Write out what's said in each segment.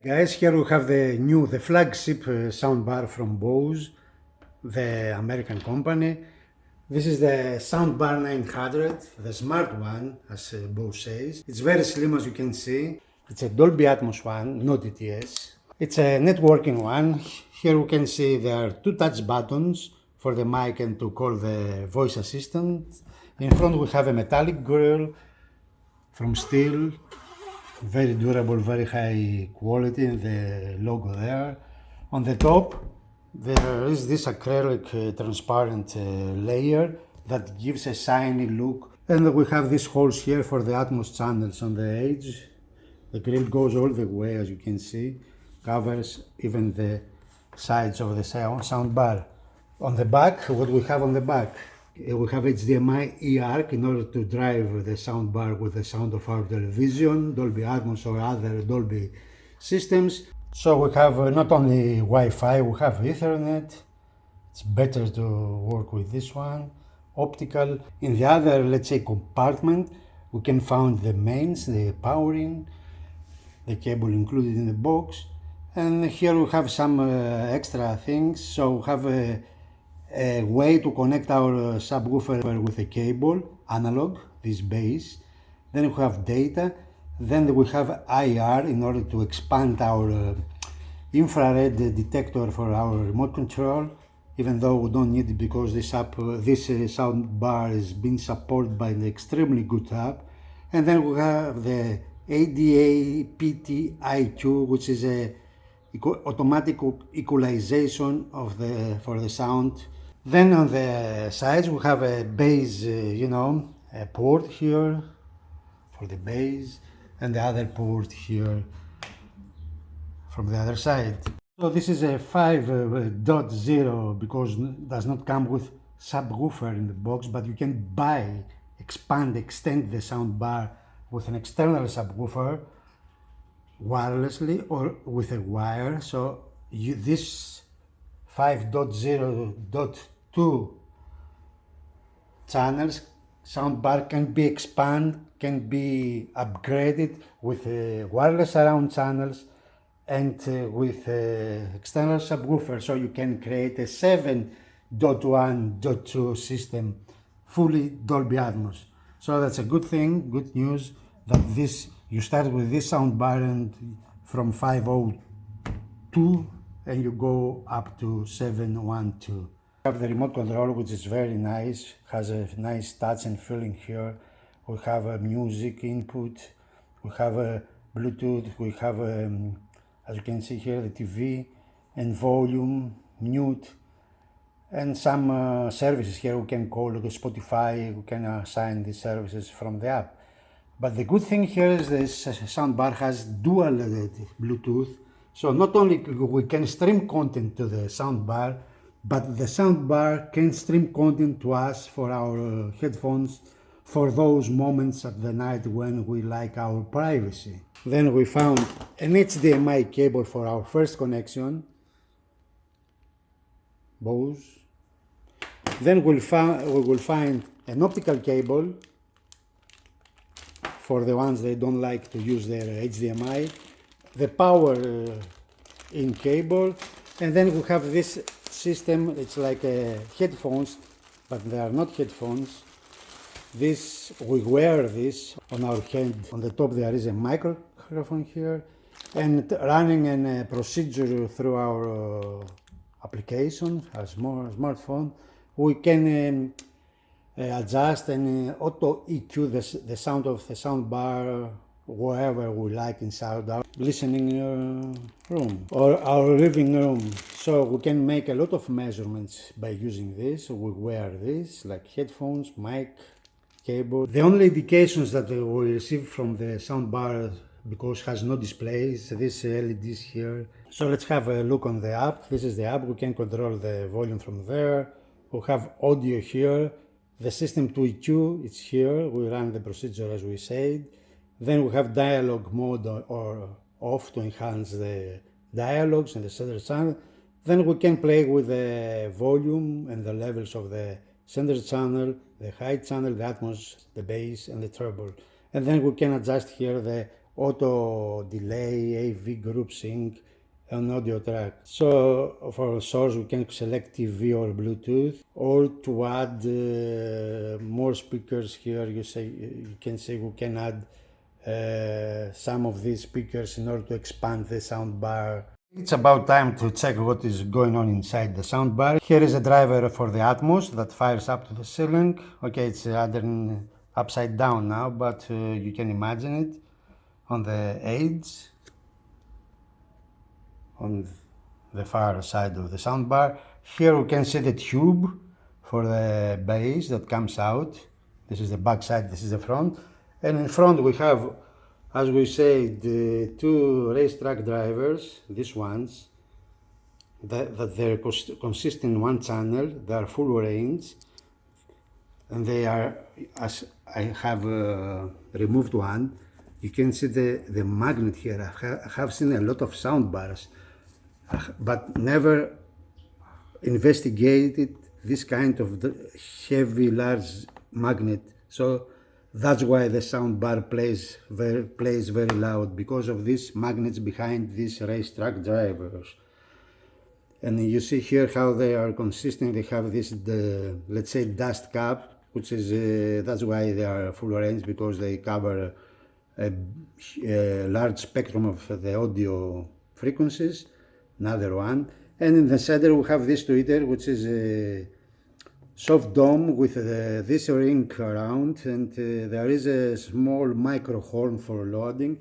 Guys, here we have the flagship soundbar from Bose, the American company. This is the Soundbar 900, the smart one, as Bose says. It's very slim, as you can see. It's a Dolby Atmos one, not ETS. It's a networking one. Here we can see there are two touch buttons for the mic and to call the voice assistant. In front we have a metallic grill from steel. Very durable, very high quality, and the logo there. On the top, there is this acrylic transparent layer that gives a shiny look. And we have these holes here for the Atmos channels on the edge. The grill goes all the way, as you can see, covers even the sides of the sound bar. On the back, what we have on the back? We have HDMI eARC in order to drive the soundbar with the sound of our television, Dolby Atmos or other Dolby systems. So we have not only Wi-Fi, we have Ethernet. It's better to work with this one. Optical. In the other, let's say, compartment, we can find the mains, the powering, the cable included in the box. And here we have some extra things. So we have a way to connect our subwoofer with a cable, analog, this base. Then we have data. Then we have IR in order to expand our infrared detector for our remote control, even though we don't need it because this sound bar is being supported by an extremely good app. And then we have the ADA PT IQ, which is a automatic equalization for the sound. Then on the sides we have a bass, a port here for the bass, and the other port here from the other side. So this is a 5.0 because it does not come with subwoofer in the box, but you can extend the sound bar with an external subwoofer wirelessly or with a wire. So this 5.0.2 channels soundbar can be expanded, can be upgraded with wireless surround channels and with external subwoofer, so you can create a 7.1.2 system fully Dolby Atmos. So that's a good thing, good news, that you start with this soundbar and from 5.0.2 and you go up to 7.1.2. We have the remote control, which is very nice, has a nice touch and feeling here. We have a music input, we have a Bluetooth, we have as you can see here, the TV and volume, mute, and some services here we can call Spotify. We can assign these services from the app. But the good thing here is this soundbar has dual Bluetooth. So not only we can stream content to the soundbar, but the soundbar can stream content to us for our headphones for those moments at the night when we like our privacy. Then we found an HDMI cable for our first connection, Bose. Then we will find an optical cable for the ones that don't like to use their HDMI, the power in cable, and then we have this system. It's like headphones, but they are not headphones. We wear this on our head. On the top there is a microphone here, and running a procedure through our application, our smartphone, we can adjust and auto EQ the sound of the sound bar wherever we like inside our listening room or our living room. So we can make a lot of measurements by using this. We wear this like headphones, mic, cable. The only indications that we receive from the soundbar, because it has no displays, this LEDs here. So let's have a look on the app. This is the app. We can control the volume from there. We have audio here. The system to EQ, it's here. We run the procedure as we said. Then we have dialogue mode or off to enhance the dialogues and the center channel. Then we can play with the volume and the levels of the center channel, the high channel, the Atmos, the bass, and the treble. And then we can adjust here the auto delay, AV group sync, an audio track. So for source we can select TV or Bluetooth, or to add more speakers here. You can say we can add some of these speakers in order to expand the soundbar. It's about time to check what is going on inside the soundbar. Here is a driver for the Atmos that fires up to the ceiling. Okay, it's upside down now, but you can imagine it on the edge, on the far side of the soundbar. Here we can see the tube for the bass that comes out. This is the back side, this is the front. And in front we have, as we said, the two racetrack drivers, these ones, that they're consist in one channel, they are full range, and they are, as I have removed one, you can see the magnet here. I have seen a lot of sound bars, but never investigated this kind of heavy, large magnet. So that's why the sound bar plays very loud, because of these magnets behind these racetrack drivers. And you see here how they are consistent. They have this, let's say, dust cap, which is that's why they are full range, because they cover a large spectrum of the audio frequencies. Another one. And in the center we have this tweeter, which is a soft dome with this ring around, and there is a small micro horn for loading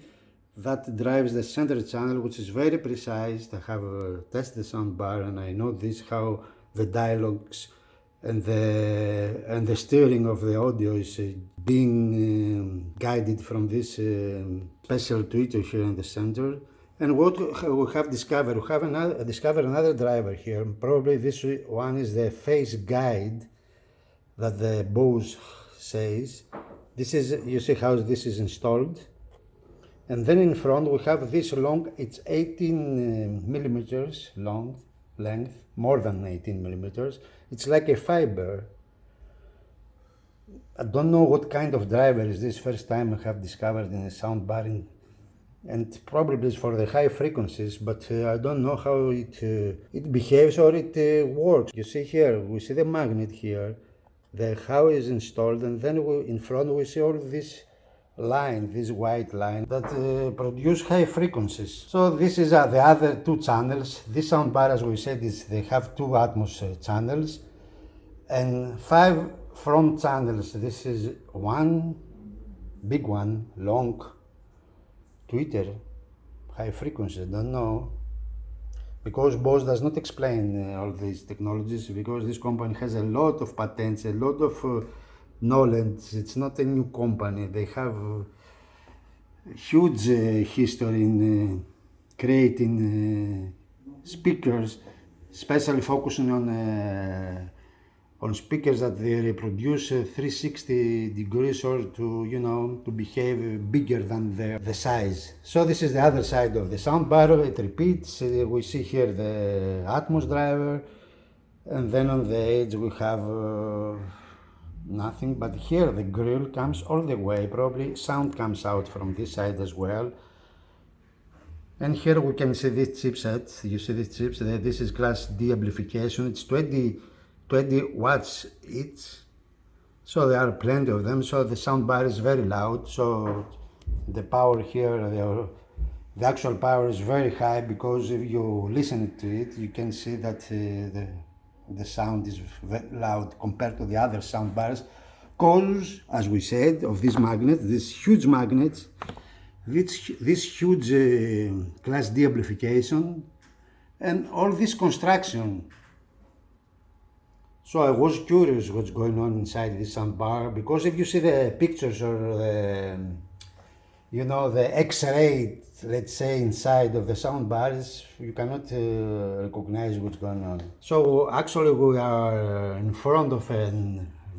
that drives the center channel, which is very precise. I have tested the soundbar and I know this, how the dialogues and the steering of the audio is being guided from this special tweeter here in the center. And what we have discovered, we have discovered another driver here. Probably this one is the phase guide that the Bose says. This is, you see how this is installed. And then in front we have this long, it's 18 millimeters long length, more than 18 millimeters. It's like a fiber. I don't know what kind of driver is this. First time I have discovered in a soundbar, and probably it's for the high frequencies, but I don't know how it behaves or it works. You see here, we see the magnet here, how it is installed, and then in front we see all this line, this white line that produce high frequencies. So this is the other two channels. This soundbar, as we said, they have two Atmos channels and 5 front channels. This is one big one, long tweeter, high frequency. I don't know, because Bose does not explain all these technologies, because this company has a lot of patents, a lot of knowledge. It's not a new company. They have huge history in creating speakers, especially focusing on speakers that they reproduce 360 degrees, or to behave bigger than the size. So this is the other side of the soundbar. It repeats. We see here the Atmos driver, and then on the edge we have nothing, but here the grill comes all the way. Probably sound comes out from this side as well. And here we can see this chipset. You see this chipset. This is class D amplification. It's 20 watts each, so there are plenty of them. So the soundbar is very loud. So the power here, the actual power is very high, because if you listen to it, you can see that the sound is very loud compared to the other soundbars, because, as we said, of these magnets, these huge magnets, this huge class D amplification, and all this construction. So I was curious what's going on inside this soundbar, because if you see the pictures or the X-ray, let's say, inside of the soundbars, you cannot recognize what's going on. So actually we are in front of a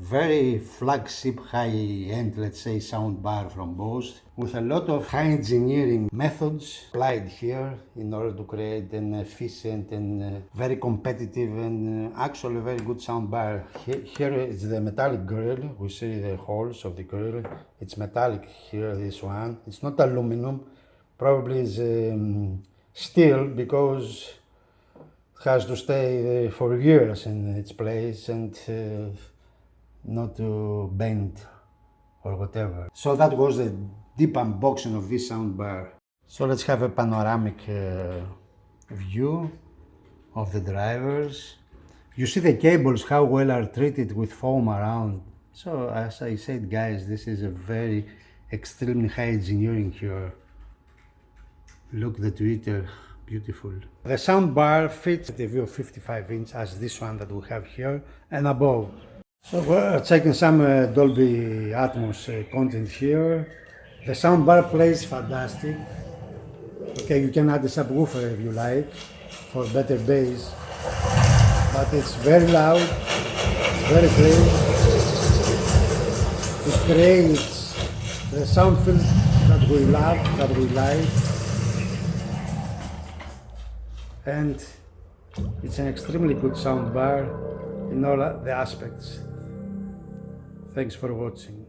very flagship high-end, let's say, soundbar from Bose, with a lot of high engineering methods applied here in order to create an efficient and very competitive and actually very good soundbar. Here is the metallic grill. We see the holes of the grill. It's metallic here, this one. It's not aluminum. Probably is steel because has to stay for years in its place and not to bend or whatever. So that was the deep unboxing of this soundbar. So let's have a panoramic view of the drivers. You see the cables, how well are treated with foam around. So as I said, guys, this is a very extremely high engineering here. Look, the tweeter. Beautiful. The soundbar fits the view of 55 inch as this one that we have here and above. So we're checking some Dolby Atmos content here. The soundbar plays fantastic. Okay, you can add a subwoofer if you like for better bass, but it's very loud, it's very clean. It creates the sound field that we love, that we like. And it's an extremely good soundbar in all the aspects. Thanks for watching.